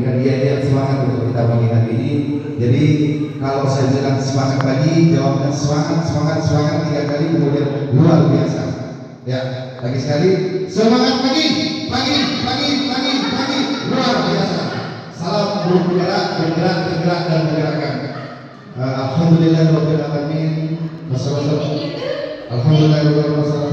hadiah semangat untuk kita pagi hari ini. Jadi kalau saya bilang semangat pagi, jawabnya semangat 3 kali, kemudian luar biasa. Ya, lagi sekali semangat pagi, luar biasa. Salam bergerak dan menggerakkan. Alhamdulillahirabbil alamin. Alhamdulillahirabbil alamin.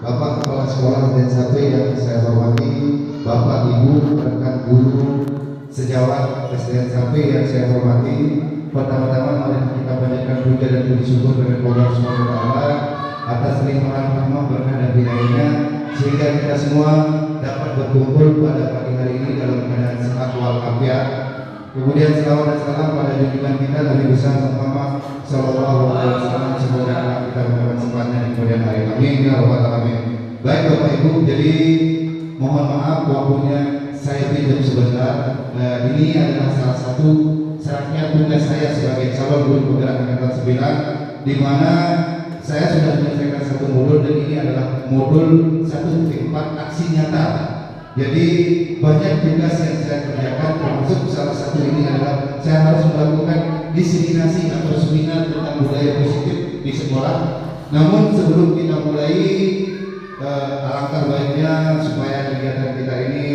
Bapak Kepala Sekolah SDN 1 yang saya hormati, Bapak Ibu rekan guru sejawat SDN 1 yang saya hormati, pertama-tama mari kita panjatkan puja dan puji syukur kepada Allah Subhanahu wa taala atas limpahan rahmat berkah dan hidayahnya sehingga kita semua dapat berkumpul pada pagi hari ini dalam keadaan sehat walafiat. Kemudian selawat dan salam pada junjungan kita Nabi besar Muhammad sallallahu alaihi wasallam, semoga kita mendapat sempatnya di kemudian hari. Amin ya rabbal alamin. Baik Bapak Ibu, jadi mohon maaf waktunya saya pinjam sebentar. Ini adalah salah satu syaratnya tugas saya sebagai calon guru penggerak angkatan 9, di mana saya sudah menyelesaikan satu modul dan ini adalah modul 1.4 aksi nyata. Jadi banyak tugas yang saya kerjakan, termasuk salah satu ini adalah saya harus melakukan diseminasi atau seminar tentang budaya positif di sekolah. Namun sebelum kita mulai, alangkah baiknya supaya kegiatan kita ini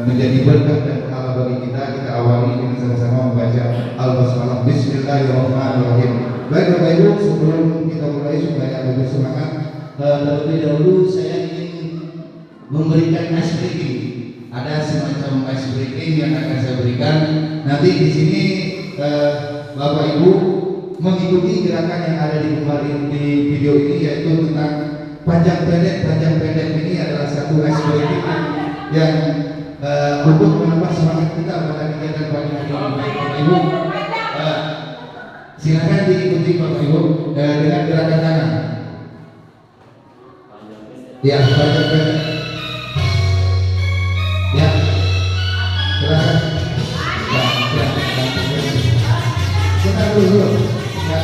menjadi berkah dan pahala bagi kita awali dengan sama-sama membaca Al-Basmalah. Bismillahirrahmanirrahim. Baik Bapak Ibu, sebelum kita mulai supaya lebih semangat, terlebih dahulu saya ingin memberikan ice breaking. Ada semacam ice breaking yang akan saya berikan. Nanti di sini Bapak Ibu mengikuti gerakan yang ada di video ini, yaitu tentang panjang pendek ini adalah satu ice breaking yang untuk menambah semangat kita pada kegiatan pagi hari ini. Bapak Ibu, silakan diikuti Bapak Ibu dengan gerakan tangan. Ya, panjang pendek. Ya, silakan. Kita dulu. Ya.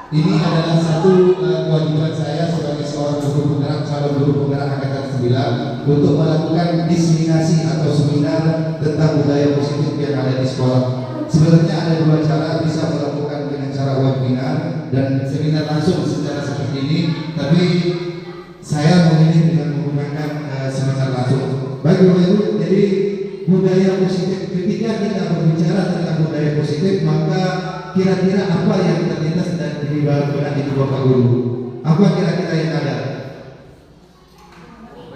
Ini adalah satu kewajiban saya sebagai seorang guru penggerak, calon guru penggerak angkatan 9 untuk melakukan diseminasi atau seminar tentang budaya positif yang ada di sekolah. Sebenarnya ada dua cara, bisa melakukan dengan cara webinar dan seminar langsung secara seperti ini. Tapi saya Baik Bapak Ibu, jadi budaya positif, ketika kita berbicara tentang budaya positif, maka kira-kira apa yang terlintas di dalam benak itu Bapak Guru? Apa kira-kira yang ada?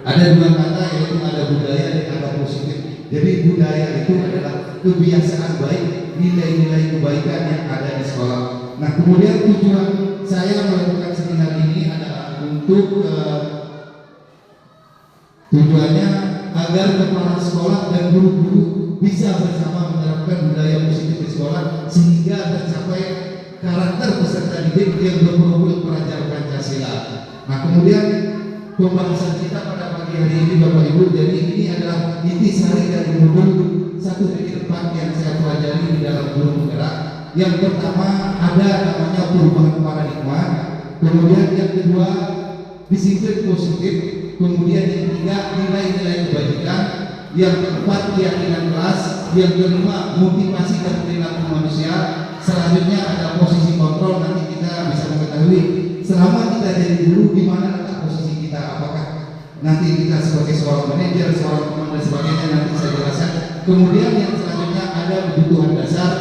Ada dua kata, yaitu ada budaya dan ada positif. Jadi budaya itu adalah kebiasaan baik, nilai-nilai kebaikan yang ada di sekolah. Nah, kemudian tujuan saya melakukan seminar ini adalah untuk tujuannya agar kepala sekolah dan guru-guru bisa bersama menerapkan budaya positif di sekolah sehingga tercapai karakter peserta didik yang berprofil pelajar Pancasila. Nah, kemudian pembahasan kita pada pagi hari ini Bapak Ibu, jadi ini adalah intisari dari modul 1-4 yang saya pelajari di dalam guru penggerak. Yang pertama ada namanya perubahan paradigma, kemudian yang kedua disiplin positif, kemudian yang ketiga nilai-nilai kebajikan, yang keempat keyakinan kelas, yang kelima motivasi dan perilaku manusia, selanjutnya ada posisi kontrol. Nanti kita bisa mengetahui selama kita jadi guru di mana letak posisi kita, apakah nanti kita sebagai seorang manajer, seorang teman dan sebagainya, nanti saya jelaskan. Kemudian yang selanjutnya ada kebutuhan dasar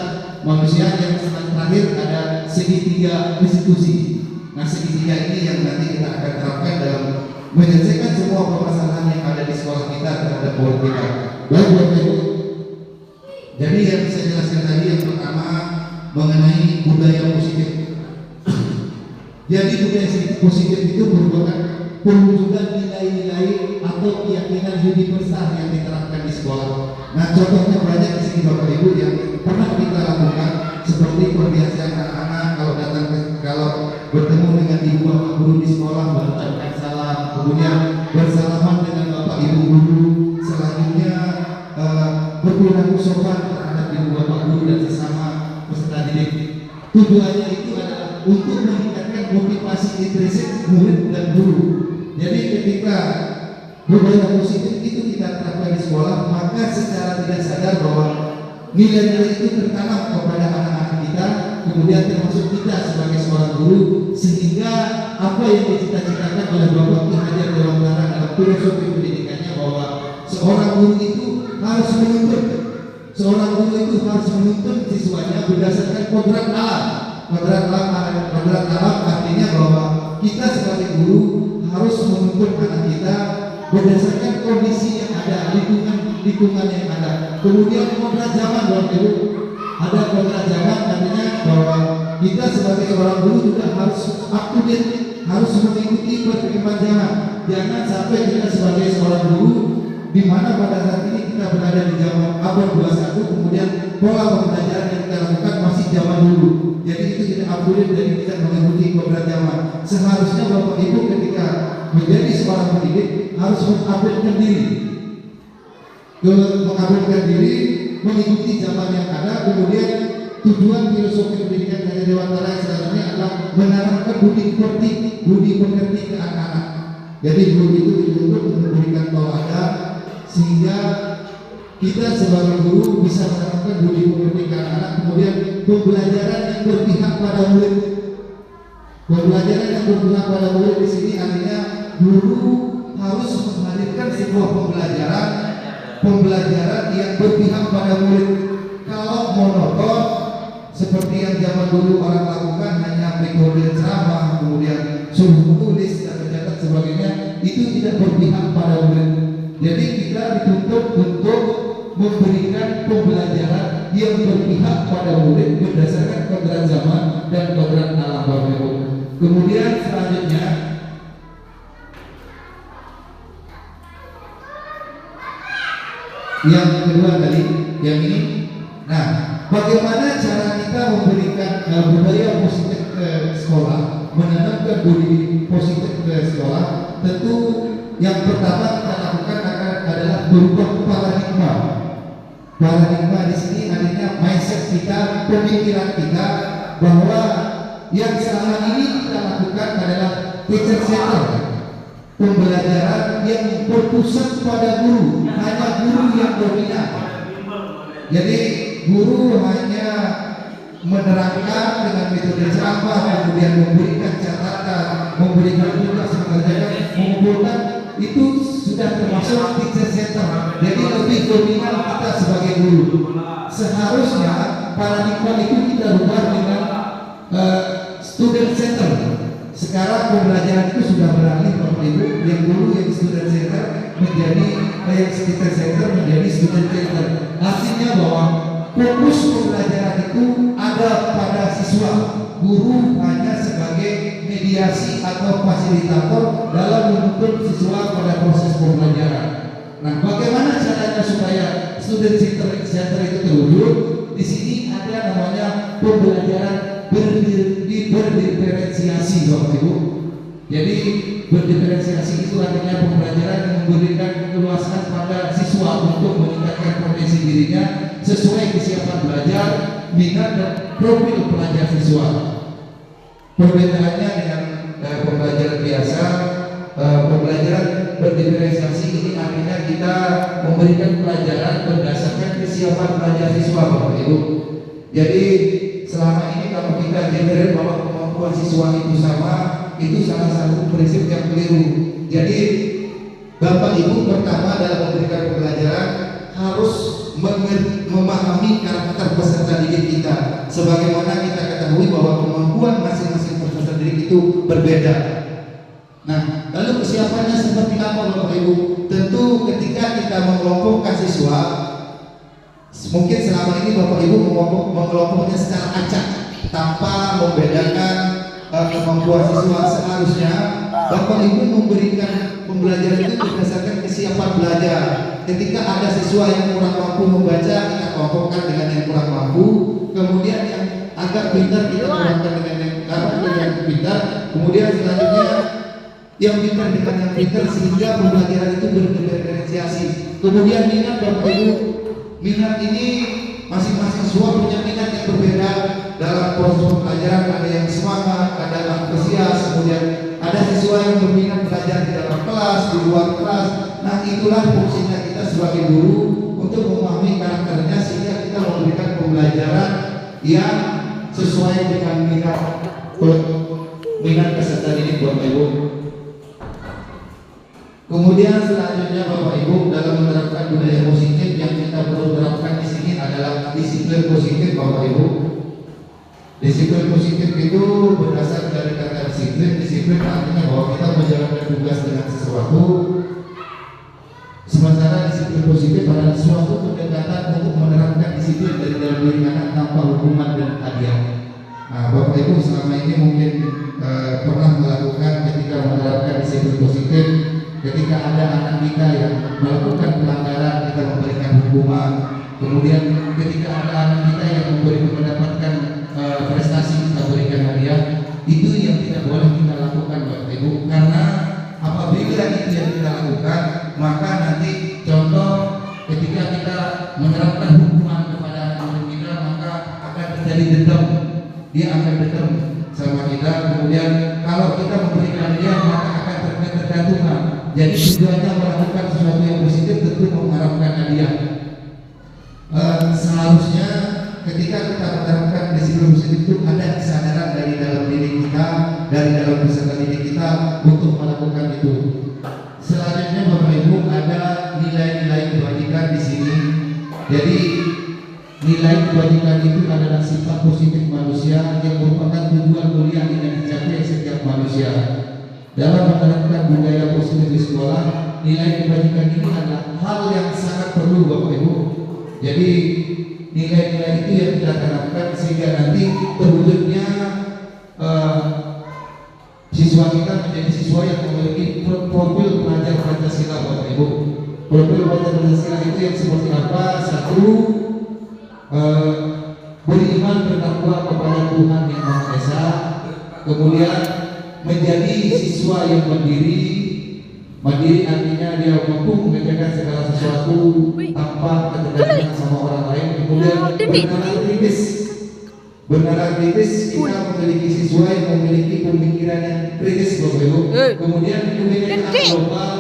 manusia, yang terakhir ada segitiga institusi. Nah, segitiga ini yang nanti kita akan terapkan dalam menyelesaikan semua permasalahan yang ada di sekolah kita terhadap murid kita. Baik Bapak Ibu, jadi yang saya jelaskan tadi yang pertama mengenai budaya positif. Jadi budaya positif itu merupakan perwujudan nilai-nilai atau keyakinan universal yang diterapkan di sekolah. Nah, contohnya banyak di sini Bapak Ibu yang pernah kita lakukan, seperti perbiasaan anak-anak kalau bertemu dengan ibu bapak guru di sekolah mengucapkan salam, kemudian bersalaman dengan bapak ibu guru, selanjutnya berperilaku sopan terhadap ibu bapak guru dan sesama peserta didik. Tujuannya itu adalah untuk meningkatkan motivasi intrinsik murid dan guru. Jadi ketika budaya positif itu kita terapkan di sekolah, maka secara tidak sadar bahwa nilai-nilai itu tertanam kepada anak-anak kita, kemudian termasuk kita sebagai seorang guru, sehingga apa yang dicita-citakan oleh Bapak Ki Hajar Dewantara dalam filosofi pendidikannya bahwa seorang guru itu harus menuntun siswanya berdasarkan kodrat alam. Kodrat alam artinya bahwa kita sebagai guru harus menuntun anak kita berdasarkan kondisi yang ada, lingkungan yang ada. Kemudian kodrat zaman Bapak Ibu, ada kodrat zaman artinya bahwa kita sebagai seorang guru juga harus up to date, harus mengikuti perkembangan zaman. Jangan sampai kita sebagai seorang guru di mana pada saat ini kita berada di zaman abad 21, kemudian pola pembelajaran yang kita lakukan masih zaman dulu. Jadi itu tidak up to date dan tidak mengikuti kodrat zaman. Seharusnya Bapak Ibu ketika menjadi seorang pendidik harus mengupdate diri, mengikuti zaman yang ada. Kemudian tujuan filosofi pendidikan dari Dewantara yang selanjutnya adalah menanamkan budi pekerti ke anak-anak. Jadi guru itu dituntut untuk memberikan teladan sehingga kita sebagai guru bisa menanamkan budi pekerti ke anak-anak. Kemudian pembelajaran yang berpihak pada murid. Pembelajaran yang berpihak pada murid di sini artinya guru harus menghadirkan sebuah pembelajaran yang berpihak pada murid. Kalau monoton seperti yang zaman dulu orang lakukan, hanya metode ceramah, kemudian suruh menulis dan mencatat sebagainya, itu tidak berpihak pada murid. Jadi kita dituntut untuk memberikan pembelajaran yang berpihak pada murid berdasarkan kodrat zaman dan kodrat alam Bapak Ibu. Kemudian selanjutnya yang kedua tadi, yang ini. Nah, bagaimana cara kita memberikan budaya positif ke sekolah, menanamkan budi positif ke sekolah? Tentu yang pertama kita lakukan adalah berubah paradigma. Paradigma di sini artinya mindset kita, pemikiran kita, bahwa yang selama ini kita lakukan adalah teacher center, pembelajaran yang berpusat pada guru, hanya guru yang dominan. Jadi guru hanya menerangkan dengan metode ceramah, kemudian memberikan catatan, memberikan tugas mengerjakan, mengumpulkan, itu sudah termasuk teacher center. Jadi lebih dominan kita sebagai guru. Seharusnya paradigma itu kita rubah dengan student center. Sekarang pembelajaran itu sudah beralih Bapak Ibu, yang dulu yang student center menjadi yang teacher center menjadi student center. Artinya bahwa fokus pembelajaran itu ada pada siswa. Guru hanya sebagai mediasi atau fasilitator dalam menuntun siswa pada proses pembelajaran. Nah, bagaimana caranya supaya student center itu terwujud? Di sini ada namanya pembelajaran berdiferensiasi, Bapak Ibu. Jadi berdiferensiasi itu artinya pembelajaran yang memberikan keluasan pada siswa untuk meningkatkan potensi dirinya sesuai kesiapan belajar, minat dan profil pelajar siswa. Perbedaannya dengan pembelajaran biasa, pembelajaran berdiferensiasi ini artinya kita memberikan pelajaran berdasarkan kesiapan pelajar siswa, Bapak Ibu. Jadi selama ini kalau kita generate bahwa kemampuan siswa itu sama, itu salah satu prinsip yang keliru. Jadi Bapak Ibu pertama dalam memberikan pembelajaran harus memahami karakter peserta didik kita. Sebagaimana kita ketahui bahwa kemampuan masing-masing peserta didik itu berbeda. Nah, lalu kesiapannya seperti apa Bapak Ibu? Tentu ketika kita mengelompokkan siswa, mungkin selama ini Bapak Ibu mengelompoknya secara acak tanpa membedakan kemampuan siswa. Seharusnya Bapak Ibu memberikan pembelajaran itu berdasarkan kesiapan belajar. Ketika ada siswa yang kurang mampu membaca, kita kelompokkan dengan yang kurang mampu. Kemudian yang agak pintar kita kelompokkan dengan yang pintar. Kemudian selanjutnya yang pintar dengan yang pintar, sehingga pembelajaran itu berdiferensiasi. Kemudian minat Bapak Ibu, minat ini masing-masing siswa punya minat yang berbeda dalam proses pembelajaran. Ada yang semangat, ada yang antusias, kemudian ada siswa yang berminat belajar di dalam kelas, di luar kelas. Nah, itulah fungsinya kita sebagai guru untuk memahami karakternya sehingga kita memberikan pembelajaran yang sesuai dengan minat peserta didik Bapak Ibu. Kemudian selanjutnya Bapak Ibu dalam menerapkan budaya positif yang kita perlu terapkan di sini adalah disiplin positif Bapak Ibu. Disiplin positif itu berdasar dari kata disiplin. Disiplin artinya bahwa kita menjalankan tugas dengan sesuatu. Sementara disiplin positif adalah suatu pendekatan untuk menerapkan disiplin dari dalam diri anak tanpa hukuman dan hadiah. Nah, Bapak Ibu selama ini mungkin pernah melakukan ketika menerapkan disiplin positif. Ketika ada anak kita yang melakukan pelanggaran, kita memberikan hukuman. Kemudian ketika ada anak kita yang mendapatkan prestasi, kita berikan hadiah. Itu yang tidak boleh kita lakukan Bapak Ibu, karena apabila itu yang kita lakukan, maka nanti contoh ketika kita menerapkan hukuman kepada anak kita, maka akan terjadi dendam. Dia akan dendam sama kita. Kemudian kalau kita memberikan hadiah, maka akan terjadi ketergantungan. Jadi tujuannya melakukan sesuatu yang positif tentu mengharapkan hadiah. Seharusnya ketika kita menerapkan disiplin positif itu ada kesadaran dari dalam diri kita, dari dalam peserta didik kita untuk melakukan itu. Selanjutnya Bapak Ibu ada nilai-nilai kebajikan di sini. Jadi nilai kebajikan itu adalah sifat positif manusia yang merupakan tujuan mulia yang dicapai setiap manusia. Dalam menerapkan budaya positif di sekolah, nilai kebajikan ini adalah hal yang sangat perlu Bapak Ibu. Jadi nilai-nilai itu yang kita terapkan sehingga nanti terwujudnya siswa kita menjadi siswa yang memiliki profil pelajar Pancasila Bapak Ibu. Profil pelajar Pancasila itu yang seperti apa? Satu, beriman bertakwa kepada Tuhan Yang Maha Esa. Kemudian menjadi siswa yang mandiri. Mandiri artinya dia mampu mengerjakan segala sesuatu tanpa ketergantungan sama orang lain. Kemudian bernalar kritis. Bernalar kritis, kita memiliki siswa yang memiliki pemikiran yang kritis Bapak Ibu. Kemudian pemikiran global,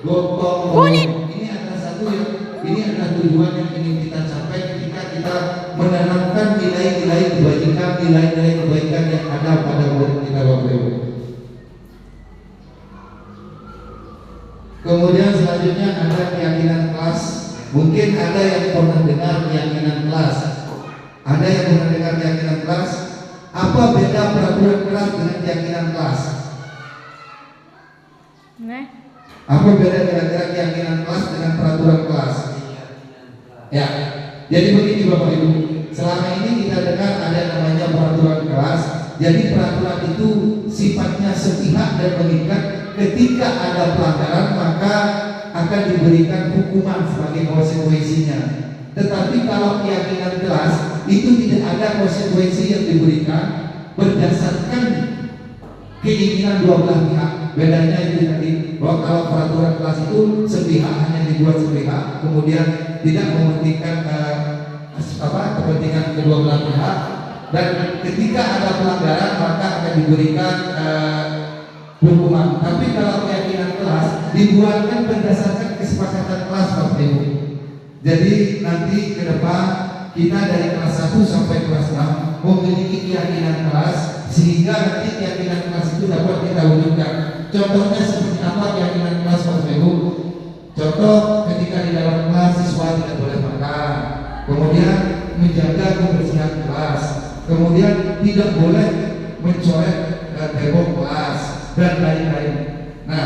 gotong. Ini adalah satu yang ini adalah tujuan yang ingin kita capai ketika kita menanamkan nilai-nilai kebaikan yang ada pada murid kita Bapak Ibu. Kemudian selanjutnya ada keyakinan kelas. Mungkin ada yang pernah dengar keyakinan kelas. Ada yang pernah dengar keyakinan kelas? Apa beda peraturan kelas dengan keyakinan kelas? Apa beda kira-kira keyakinan kelas dengan peraturan kelas? Ya, jadi begini Bapak Ibu. Selama ini kita dengar ada namanya peraturan kelas. Jadi peraturan itu sifatnya sepihak dan mengikat. Ketika ada pelanggaran maka akan diberikan hukuman sebagai konsekuensinya. Tetapi kalau keyakinan kelas itu tidak ada konsekuensi yang diberikan berdasarkan keinginan dua belah pihak. Bedanya itu tadi bahwa kalau peraturan kelas itu sepihak, hanya dibuat sepihak, kemudian tidak mementingkan kepentingan kedua belah pihak, dan ketika ada pelanggaran maka akan diberikan hukuman. Tapi kalau keyakinan kelas dibuatkan berdasarkan kesepakatan kelas Bapak Ibu. Jadi nanti ke depan kita dari kelas 1 sampai kelas 6 memiliki keyakinan kelas, sehingga nanti keyakinan kelas itu dapat kita wujudkan. Contohnya seperti apa keyakinan kelas Bapak Ibu? Contoh ketika di dalam kelas siswa tidak boleh makan, kemudian menjaga kebersihan kelas, kemudian tidak boleh mencoret tembok kelas dan lain-lain. Nah,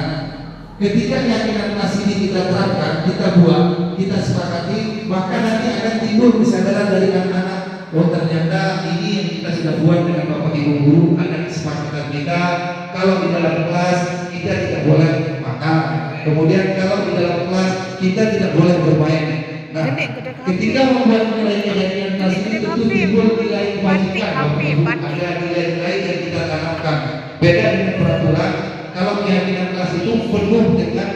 ketika keyakinan kelas ini kita terapkan, kita buat, kita sepakati, maka nanti akan timbul kesadaran dari anak-anak. Oh ternyata ini yang kita sudah buat dengan Bapak Ibu guru, ada kesepakatan kita. Kalau di dalam kelas kita tidak boleh makan, kemudian kalau di dalam kelas kita tidak boleh bermain. Nah, ketika membuat nilai keyakinan kelas ini tentu timbul nilai kebajikan. Ada nilai-nilai yang kita tanamkan. Beda dengan peraturan. Kalau keyakinan kelas itu penuh dengan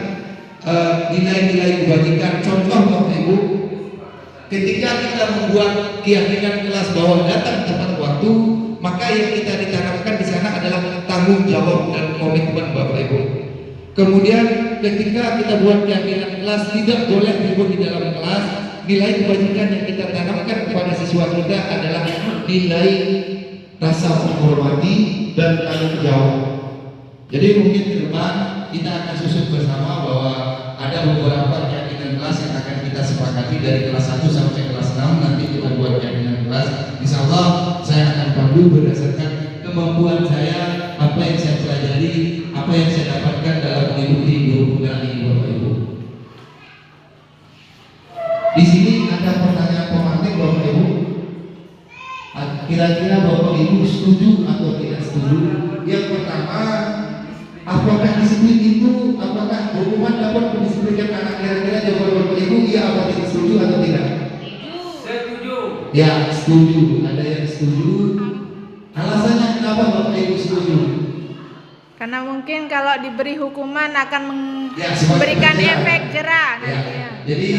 nilai-nilai kebajikan. Contoh Bapak Ibu, ketika kita membuat keyakinan kelas bahwa datang tepat waktu, maka yang kita ditanamkan di sana adalah tanggung jawab dan komitmen Bapak Ibu. Kemudian ketika kita buat keyakinan kelas tidak boleh ribut di dalam kelas, nilai kebajikan yang kita tanamkan kepada siswa kita adalah nilai rasa menghormati dan tanggung jawab. Jadi mungkin ke depan kita akan susun bersama bahwa ada beberapa keyakinan kelas yang akan kita sepakati dari kelas 1 sampai kelas 6. Nanti kita buat keyakinan kelas. Insya Allah saya akan pandu berdasarkan kemampuan saya, apa yang saya pelajari, apa yang saya dapatkan dalam mengikuti guru penggerak ini Bapak Ibu. Di sini ada pertanyaan pemantik Bapak Ibu. Kira-kira Bapak Ibu setuju atau tidak setuju? Yang pertama, apakah disiplin itu, apakah hukuman dapat mendisiplinkan anak? Kira-kira jawaban Bapak Ibu iya apa tidak setuju atau tidak? Setuju. Ya, setuju. Ada yang setuju. Alasannya kenapa Bapak Ibu setuju? Karena mungkin kalau diberi hukuman akan memberikan efek jerah. Ya. Jadi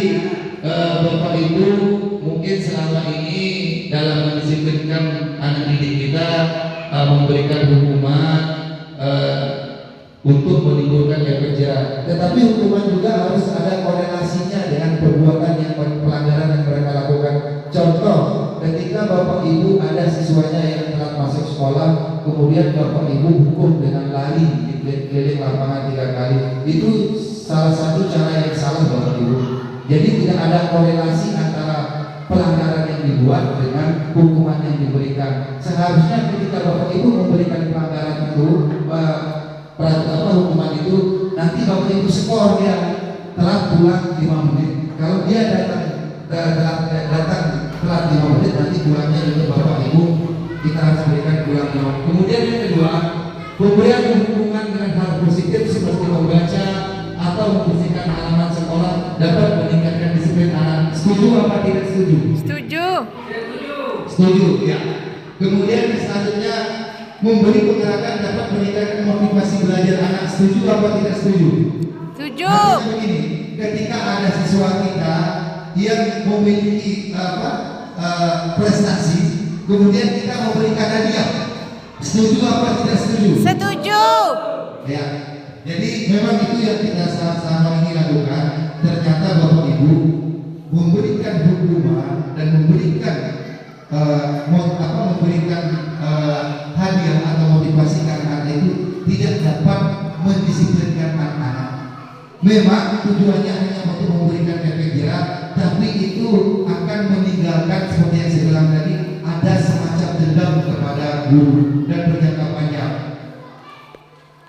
Bapak Ibu mungkin selama ini dalam mendisiplinkan anak didik kita memberikan hukuman untuk menimbulkan efek jerah. Tetapi hukuman juga harus ada korelasinya dengan perbuatan yang pelanggaran yang mereka lakukan. Contoh, ketika Bapak Ibu ada siswanya yang telat masuk sekolah, kemudian Bapak Ibu hukum dengan lari di keliling lapangan 3 kali, itu salah satu cara yang salah Bapak Ibu. Jadi tidak ada korelasi antara pelanggaran yang dibuat dengan hukuman yang diberikan. Seharusnya ketika Bapak Ibu memberikan pelanggaran itu, hukuman itu, nanti Bapak Ibu skor dia telat pulang 5 menit. Kalau dia datang telat 5 menit, nanti pulangnya juga Bapak Ibu kita harus berikan pulang 5 menit. Kemudian yang kedua, pemberian hukuman dengan hal positif seperti membaca atau membersihkan halaman sekolah dapat meningkatkan disiplin anak. Setuju apa tidak setuju? Setuju. Setuju, ya. Kemudian selanjutnya, memberi penggerakan dapat meningkatkan motivasi belajar anak. Setuju apa tidak setuju? Setuju. Artinya begini, ketika ada siswa kita yang memiliki prestasi, kemudian kita memberikan hadiah, setuju apa tidak setuju? Setuju. Ya, jadi memang itu yang kita sama-sama ini lakukan. Ternyata Bapak Ibu memberikan hukuman dan memberikan hadiah atau motivasi ke anak-anak itu tidak dapat mendisiplinkan anak-anak. Memang tujuannya hanya untuk memberikan efek jerah, tapi itu akan meninggalkan seperti yang saya bilang tadi, ada semacam dendam kepada guru dan berjangka panjang.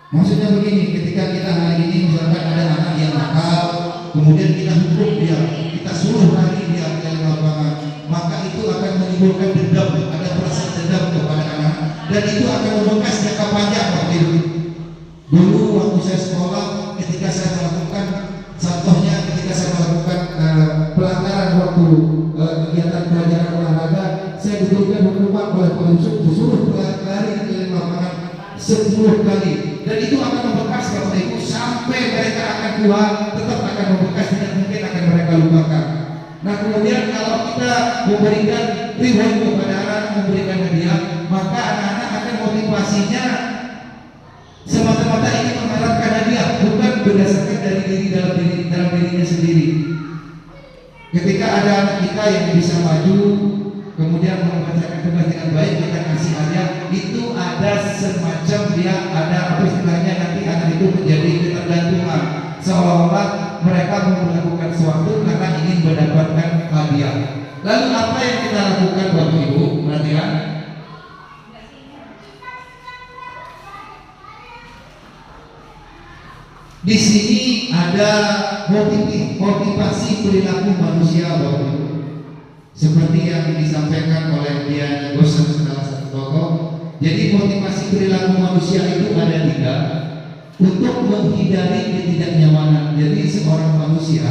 Maksudnya begini, ketika kita hari ini misalkan ada anak yang nakal, kemudian kita hukum dia, kita suruh lari dia ke lapangan, maka itu akan menimbulkan dendam, ada perasaan dendam kepada anak, dan itu akan membekas jangka panjang waktu itu. Dulu waktu saya sekolah, ketika saya melakukan, contohnya ketika saya melakukan pelanggaran waktu kegiatan pelajaran olahraga, saya diberikan hukuman oleh pengusut disuruh lari ke lapangan 10 kali, dan itu akan membekas Bapak Ibu sampai mereka akan tua, tetap akan membekas, tidak mungkin akan mereka lupakan. Nah kemudian kalau kita memberikan reward kepada anak, memberikan hadiah, maka anak-anak akan motivasinya semata-mata ingin mengharapkan hadiah, bukan berdasarkan dari dalam dirinya sendiri. Ketika ada anak kita yang bisa maju, kemudian mengerjakan tugas dengan baik, kita kasih hadiah, itu ada semacam dia ada apa istilahnya, nanti anak itu menjadi ketergantungan, seolah-olah mereka melakukan sesuatu karena ingin mendapatkan hadiah. Lalu apa yang kita lakukan Bapak Ibu? Perhatikan. Di sini ada motivasi perilaku manusia Bapak Ibu. Seperti yang disampaikan oleh Dian Gosen, salah satu tokoh. Jadi motivasi perilaku manusia itu ada 3, untuk menghindari ketidaknyamanan. Jadi seorang manusia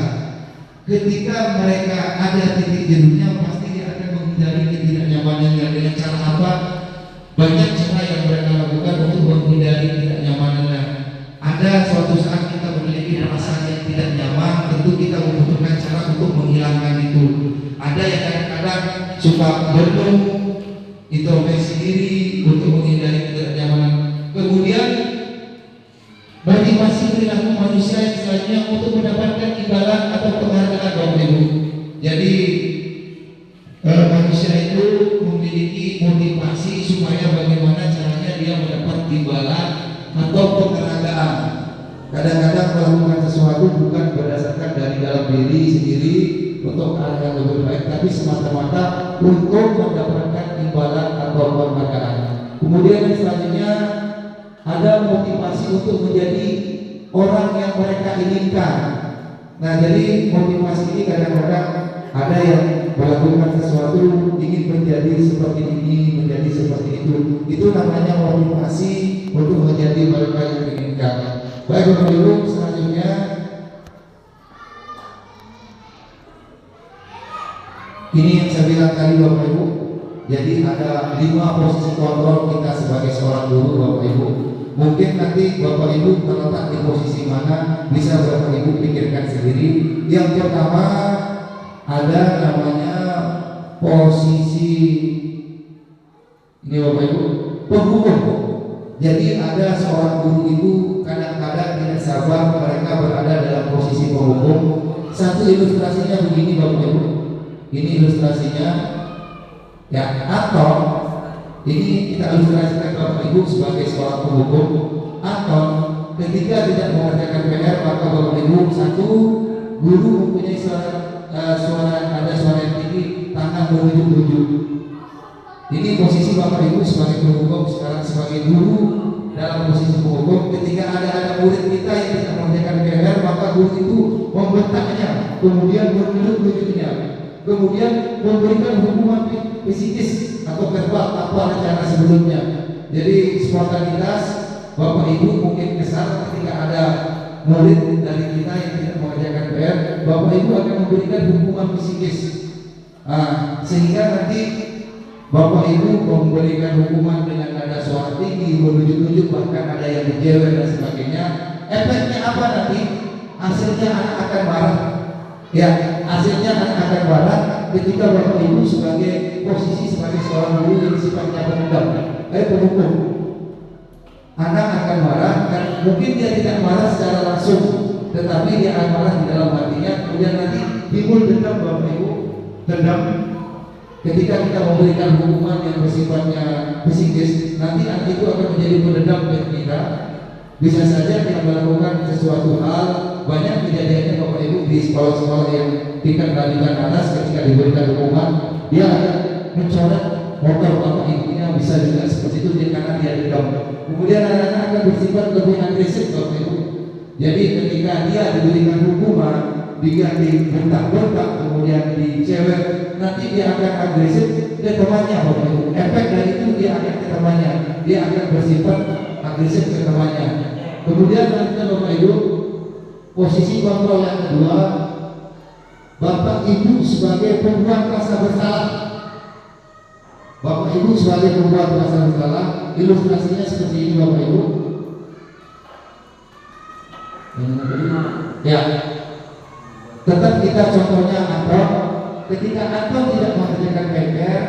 ketika mereka ada titik jenuhnya, pasti dia akan menghindari ketidaknyamanannya. Dengan cara apa? Banyak cara yang mereka lakukan untuk menghindari ketidaknyamanannya. Ada suatu saat kita memiliki perasaan yang tidak nyaman, tentu kita membutuhkan cara untuk menghilangkan itu. Ada yang kadang-kadang suka berdoa, introspeksi diri untuk menghindari ketidaknyamanan. Kemudian motivasi perilaku manusia yang selanjutnya untuk mendapatkan imbalan atau penghargaan Bapak Ibu. Jadi manusia itu memiliki motivasi supaya bagaimana caranya dia mendapat imbalan atau penghargaan. Kadang-kadang melakukan sesuatu bukan berdasarkan dari dalam diri sendiri untuk hal yang lebih baik, tapi semata-mata untuk mendapatkan imbalan atau penghargaan. Kemudian yang selanjutnya ada motivasi untuk menjadi orang yang mereka inginkan. Nah, jadi motivasi ini kadang-kadang ada yang melakukan sesuatu ingin menjadi seperti ini, menjadi seperti itu. Itu namanya motivasi untuk menjadi mereka yang diinginkan. Baik Bapak Ibu, selanjutnya ini yang saya bilang tadi Bapak Ibu. Jadi ada 5 posisi kontrol kita sebagai seorang guru Bapak Ibu. Mungkin nanti Bapak Ibu terletak di posisi mana, bisa Bapak Ibu pikirkan sendiri. Yang pertama ada namanya posisi ini Bapak Ibu, penghukum. Jadi ada seorang guru itu kadang-kadang tidak sabar mereka berada dalam posisi penghukum. Satu ilustrasinya begini Bapak Ibu. Ini ilustrasinya ya, atau ini kita ilustrasikan Bapak Ibu sebagai seorang penghukum. Atau ketika tidak mengerjakan PR, maka Bapak Ibu, satu, guru mempunyai suara yang tinggi, tangan menunjuk-nunjuk. Ini posisi Bapak Ibu sebagai penghukum, sekarang sebagai guru dalam posisi penghukum. Ketika ada murid kita yang tidak mengerjakan PR, maka guru itu membentaknya, kemudian menunjuk-nunjuknya, kemudian memberikan hukuman psikis atau verbal tanpa rencana sebelumnya. Jadi spontanitas Bapak Ibu mungkin kesal ketika ada murid dari kita yang tidak mengerjakan PR, Bapak Ibu akan memberikan hukuman psikis. Sehingga nanti Bapak Ibu memberikan hukuman dengan nada suara tinggi, menunjuk-nunjuk, bahkan ada yang menjewer dan sebagainya. Efeknya apa nanti? Hasilnya anak akan marah. Ya, hasilnya anak akan marah ketika Bapak Ibu sebagai posisi sebagai seorang guru yang sifatnya pendendam, penghukum. Anak akan marah, dan mungkin dia tidak marah secara langsung, tetapi dia akan marah di dalam hatinya. Kemudian nanti timbul dendam Bapak Ibu, dendam. Ketika kita memberikan hukuman yang bersifatnya psikis, nanti anak itu akan menjadi pendendam bagi kita. Bisa saja dia melakukan sesuatu hal banyak kejadiannya Bapak Ibu di sekolah-sekolah yang tingkat lanjutan atas ketika diberikan hukuman, dia akan mencoret motor Bapak Ibunya, bisa juga seperti itu karena dia dendam. Kemudian anak-anak akan bersifat lebih agresif Bapak Ibu. Jadi ketika dia diberikan hukuman, dia dibentak-bentak, kemudian dicewek, nanti dia akan agresif ke temannya Bapak Ibu. Efek dari itu dia akan ke temannya, dia akan bersifat agresif ke temannya. Kemudian nanti Bapak Ibu, posisi kontrol yang kedua, Bapak Ibu sebagai pembuat rasa bersalah. Bapak Ibu sebagai pembuat rasa bersalah, ilustrasinya seperti ini Bapak Ibu. Ya, tetap kita contohnya Anton. Ketika Anton tidak mengerjakan PR,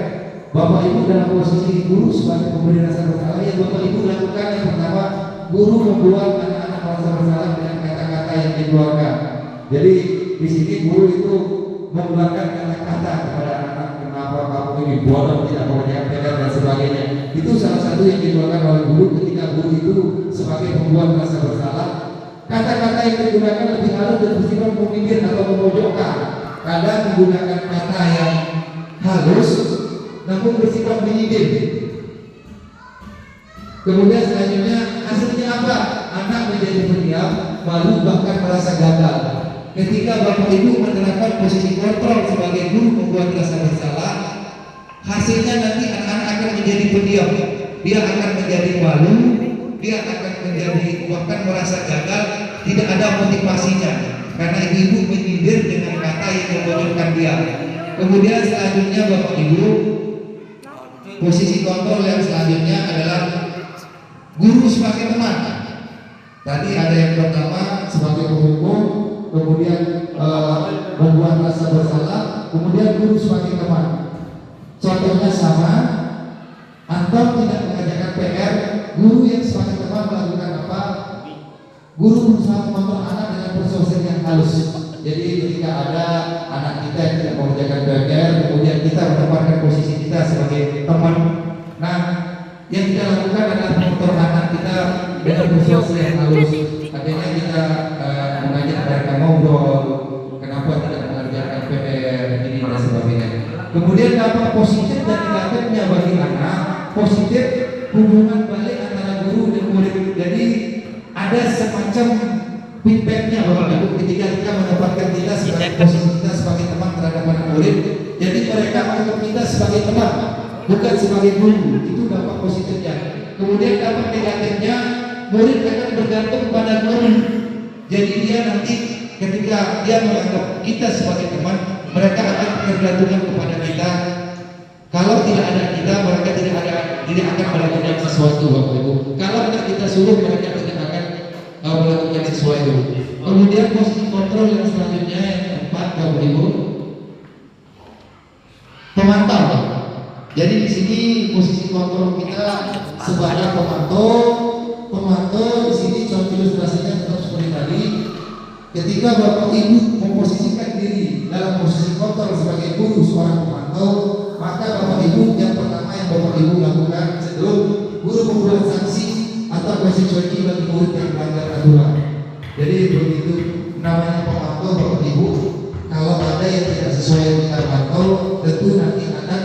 Bapak Ibu dalam posisi guru sebagai pemberi rasa bersalah, yang Bapak Ibu lakukan yang pertama, guru membuat anak-anak merasa bersalah dengan kata-kata yang dikeluarkan. Jadi di sini guru itu mengeluarkan kata-kata kepada anak, kenapa kamu ini bodoh, tidak mengerjakan PR dan sebagainya. Itu salah satu yang dikeluarkan oleh guru ketika guru itu sebagai pembuat rasa bersalah. Kata-kata yang digunakan lebih halus dan bersifat meminggir atau memojokkan. Kadang menggunakan kata yang halus namun bersifat menyindir. Kemudian selanjutnya hasilnya apa? Anak menjadi pendiam, malu, bahkan merasa gagal. Ketika Bapak Ibu menerapkan posisi kontrol sebagai guru membuat rasa bersalah, hasilnya nanti anak-anak akan menjadi pendiam. Dia akan menjadi malu, dia akan menjadi bahkan merasa gagal, tidak ada motivasinya karena ibu menyindir dengan kata yang memojokkan dia. Kemudian selanjutnya Bapak Ibu, posisi kontrol yang selanjutnya adalah guru sebagai teman. Tadi ada yang pertama sebagai penghukum, kemudian membuat rasa bersalah, kemudian guru sebagai teman. Contohnya sama, Anton tidak mengerjakan PR, guru yang sebagai teman melakukan apa? Guru berusaha mengontrol anak dengan persuasi yang halus. Jadi ketika ada anak kita yang tidak mengerjakan PR, kemudian kita menempatkan posisi kita sebagai teman. Nah, yang kita lakukan adalah mengontrol anak kita dengan persuasi yang halus. Artinya kita mengajak mereka ngobrol, kenapa tidak mengerjakan PR ini dan sebagainya. Kemudian dampak positif dan negatifnya bagi anak, positif hubungan balik antara guru dan murid. Jadi ada semacam feedbacknya Bapak Ibu ketika kita menempatkan kita sebagai posisi kita sebagai teman terhadap anak murid. Jadi mereka menganggap kita sebagai teman, bukan sebagai guru. Itu dampak positifnya. Kemudian dampak negatifnya, murid akan bergantung pada guru. Jadi dia nanti ketika dia menganggap kita sebagai teman, mereka akan bergantungan kepada kita. Kalau tidak ada kita, mereka tidak akan melakukan sesuatu Bapak Ibu. Kalau kita suruh, mereka tidak akan melakukan sesuatu. Kemudian posisi kontrol yang selanjutnya yang keempat Bapak Ibu, pemantau. Jadi di sini posisi kontrol kita sebagai pemantau. Pemantau di sini contoh ilustrasinya tetap seperti tadi. Ketika Bapak Ibu memposisikan diri dalam posisi kontrol sebagai guru seorang pemantau, maka Bapak Ibu yang pertama yang Bapak Ibu lakukan sebelum guru membuat sanksi atau konsekuensi bagi murid yang melanggar aturan. Jadi begitu namanya pemantau Bapak Ibu, kalau ada yang tidak sesuai yang kita pantau, tentu nanti akan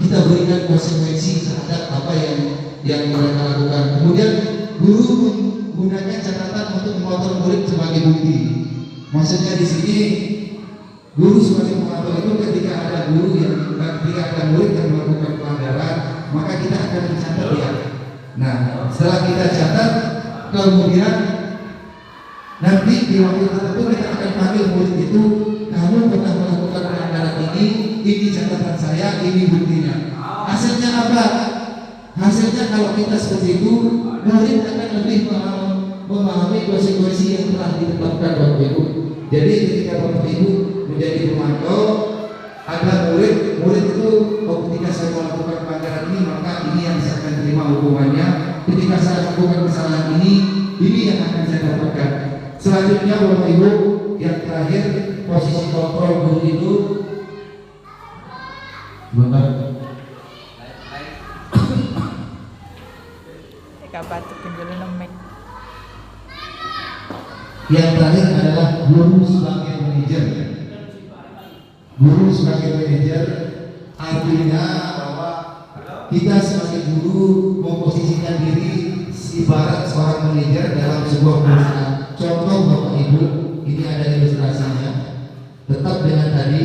kita berikan konsekuensi terhadap apa yang mereka lakukan. Kemudian guru menggunakan catatan untuk memotong murid sebagai bukti. Maksudnya di sini guru sebagai pemantau itu ketika ada murid yang melakukan pelanggaran, maka kita akan mencatat dia. Nah, setelah kita catat, kemudian nanti di waktu tertentu kita akan panggil murid itu, kamu pernah melakukan pelanggaran ini catatan saya, ini buktinya. Hasilnya apa? Hasilnya kalau kita seperti itu, murid akan lebih memahami konsekuensi yang telah ditetapkan Bapak Ibu. Jadi ketika Bapak Ibu menjadi pemantau, ada murid itu ketika saya melakukan pelanggaran ini, maka ini yang saya akan terima hukumannya. Ketika saya lakukan kesalahan ini yang akan saya dapatkan. Selanjutnya Bapak Ibu, yang terakhir posisi kontrol guru itu batuk penjualan mic. Yang terakhir adalah guru sebagai manajer. Guru sebagai manajer artinya bahwa kita sebagai guru memposisikan diri ibarat seorang manajer dalam sebuah perusahaan. Contoh Bapak Ibu, ini ada ilustrasinya. Tetap dengan tadi,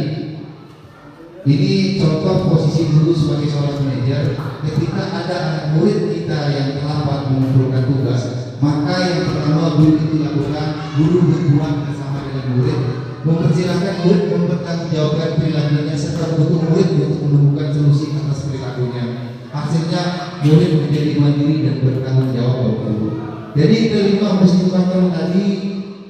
ini contoh posisi guru sebagai seorang manajer. Ketika ada anak murid kita yang terlambat mengumpulkan tugas, maka yang pertama guru itu lakukan, guru berbuat bersama dengan murid, mempersilahkan murid mempertanggungjawabkan perilakunya serta mendukung murid untuk menemukan solusi atas perilakunya. Hasilnya murid menjadi mandiri dan bertanggung jawab, Bapak Ibu. Jadi kelima musibah tadi,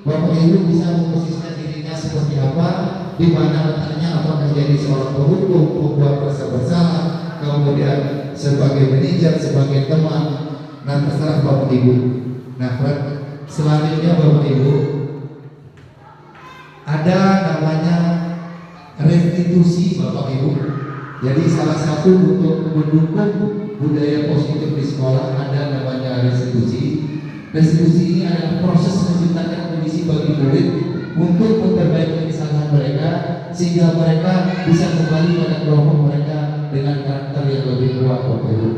Bapak Ibu bisa memposisikan dirinya seperti apa, di mana letaknya, apakah jadi seorang penghukum, pembuat rasa bersalah, kemudian sebagai manajer, sebagai teman, dan terserah Bapak Ibu. Nah, selanjutnya Bapak Ibu, ada namanya restitusi Bapak Ibu. Jadi salah satu untuk mendukung budaya positif di sekolah ada namanya restitusi. Restitusi ini adalah proses menciptakan kondisi bagi murid untuk memperbaiki kesalahan mereka sehingga mereka bisa kembali pada kelompok mereka dengan karakter yang lebih kuat, Bapak Ibu.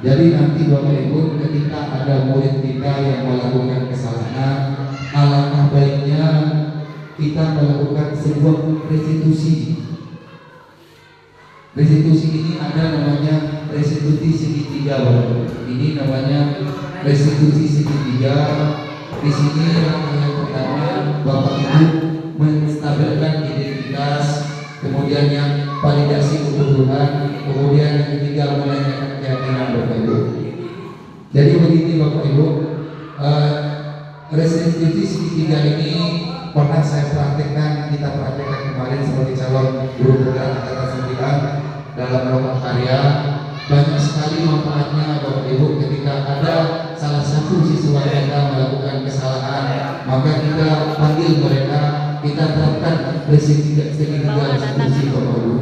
Jadi nanti Bapak Ibu, ketika ada murid kita yang melakukan kesalahan, alangkah baiknya kita melakukan sebuah restitusi. Restitusi ini ada namanya restitusi segitiga, Bapak. Ini namanya restitusi segitiga. Di sini yang pertama Bapak Ibu menstabilkan identitas, kemudian yang validasi kebutuhan, kemudian yang ketiga menanyakan keyakinan, Bapak Ibu. Jadi begini Bapak Ibu, restitusi segitiga ini pernah saya praktekkan, kita praktekkan kemarin sebagai calon guru penggerak angkatan 9 dalam lomba karya. Banyak sekali manfaatnya Bapak Ibu. Ketika ada salah satu siswa kita melakukan kesalahan, maka kita panggil mereka, kita terapkan segitiga restitusi, Bapak Ibu.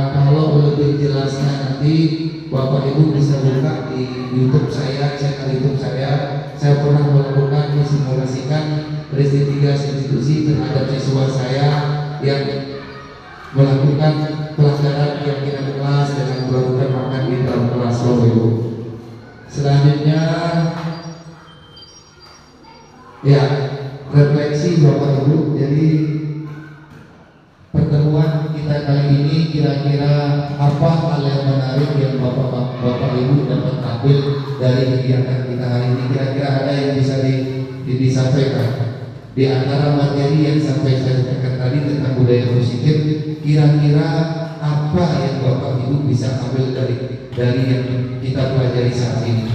Kalau lebih jelasnya nanti Bapak Ibu bisa buka di YouTube saya, channel YouTube saya. Saya pernah melakukan mensimulasikan restitusi restitusi terhadap siswa saya yang melakukan pelanggaran keyakinan kelas dengan melakukan makan di dalam kelas, Bapak Ibu. Selanjutnya, ya, refleksi Bapak Ibu. Jadi pertemuan kita kali ini kira-kira apa hal yang menarik yang Bapak Ibu dapat ambil dari kegiatan kita hari ini? Kira-kira ada yang bisa disampaikan? Di antara materi yang sampai saya sampaikan tadi tentang budaya positif, kira-kira apa yang Bapak Ibu bisa ambil dari yang kita pelajari saat ini?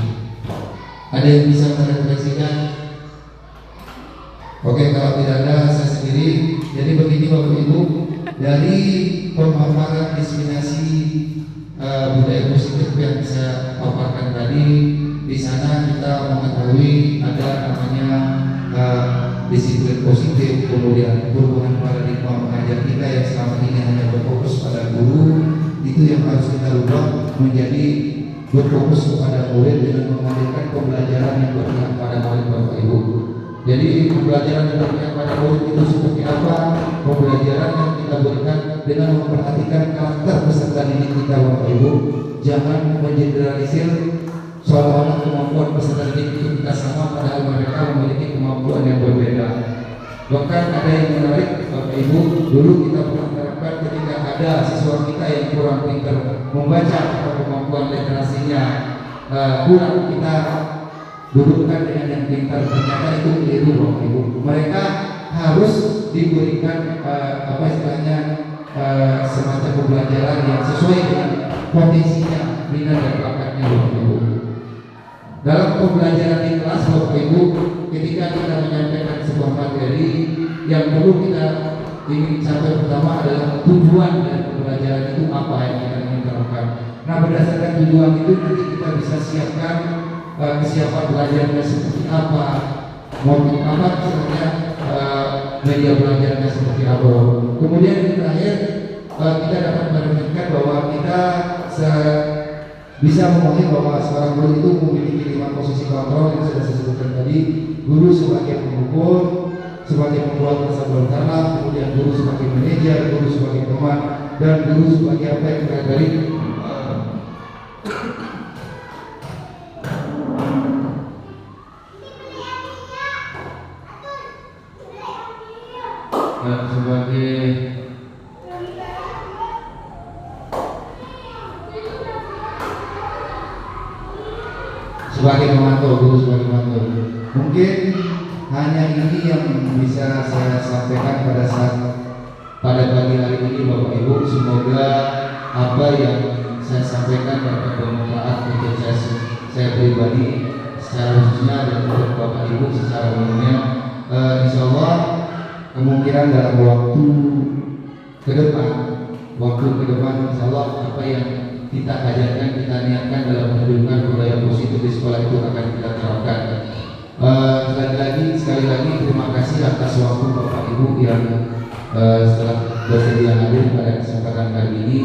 Ada yang bisa merefleksikan? Oke, kalau tidak ada saya sendiri. Jadi begini Bapak Ibu, dari pemaparan diseminasi budaya positif yang saya paparkan tadi, di sana kita mengetahui ada namanya disiplin positif, kemudian perubahan paradigma mengajar kita yang selama ini hanya berfokus pada guru, itu yang harus kita ubah menjadi berfokus kepada murid dengan menghadirkan pembelajaran yang berpihak pada murid, Bapak Ibu. Jadi pembelajaran yang berpihak pada murid itu seperti apa? Pembelajaran yang kita berikan dengan memperhatikan karakter peserta didik kita, Bapak Ibu. Jangan mengeneralisir seolah-olah kemampuan peserta didik itu kita sama, padahal mereka memiliki kemampuan yang berbeda. Bahkan ada yang menarik Bapak Ibu, dulu kita pernah terapkan ketika ada siswa kita yang kurang pintar membaca atau kemampuan literasinya kurang, kita dudukkan dengan yang pintar. Ternyata itu keliru Bapak Ibu. Mereka harus diberikan semacam pembelajaran yang sesuai dengan potensinya, minat dan bakatnya, Bapak Ibu. Dalam pembelajaran di kelas, Bapak Ibu, ketika kita menyampaikan sebuah materi, yang perlu kita ingin capai pertama adalah tujuan dari pembelajaran itu apa yang kita ingin terapkan. Nah, berdasarkan tujuan itu nanti kita bisa siapkan kesiapan belajarnya seperti apa, motif apa, misalnya media belajarnya seperti apa. Kemudian yang terakhir, kita dapat merefleksikan bahwa kita bisa memahami bahwa seorang guru itu memiliki 5 posisi kontrol yang sudah saya sebutkan tadi, guru sebagai pemukul, sebagai pembuat rasa berkarna, kemudian guru sebagai manajer, guru sebagai teman, dan guru sebagai apa yang kita dari sebagai pemantau, guru sebagai pemantau. Mungkin hanya ini yang bisa saya sampaikan pada pagi hari ini, Bapak Ibu. Semoga apa yang saya sampaikan dapat bermanfaat untuk saya pribadi secara khususnya dan untuk Bapak Ibu secara umumnya. Insya Allah kemungkinan dalam waktu ke depan Insya Allah apa yang kita ajarkan, kita niatkan dalam menunjukkan budaya positif di sekolah itu akan kita terapkan. Sekali lagi terima kasih atas waktu Bapak Ibu yang setelah bersedia hadir pada kesempatan kali ini.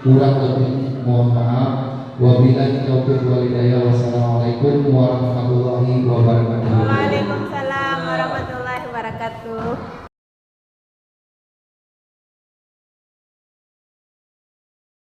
Kurang lebih mohon maaf. Wabillahi taufiq wal hidayah. Wassalamualaikum warahmatullahi wabarakatuh. Waalaikumsalam warahmatullahi wabarakatuh.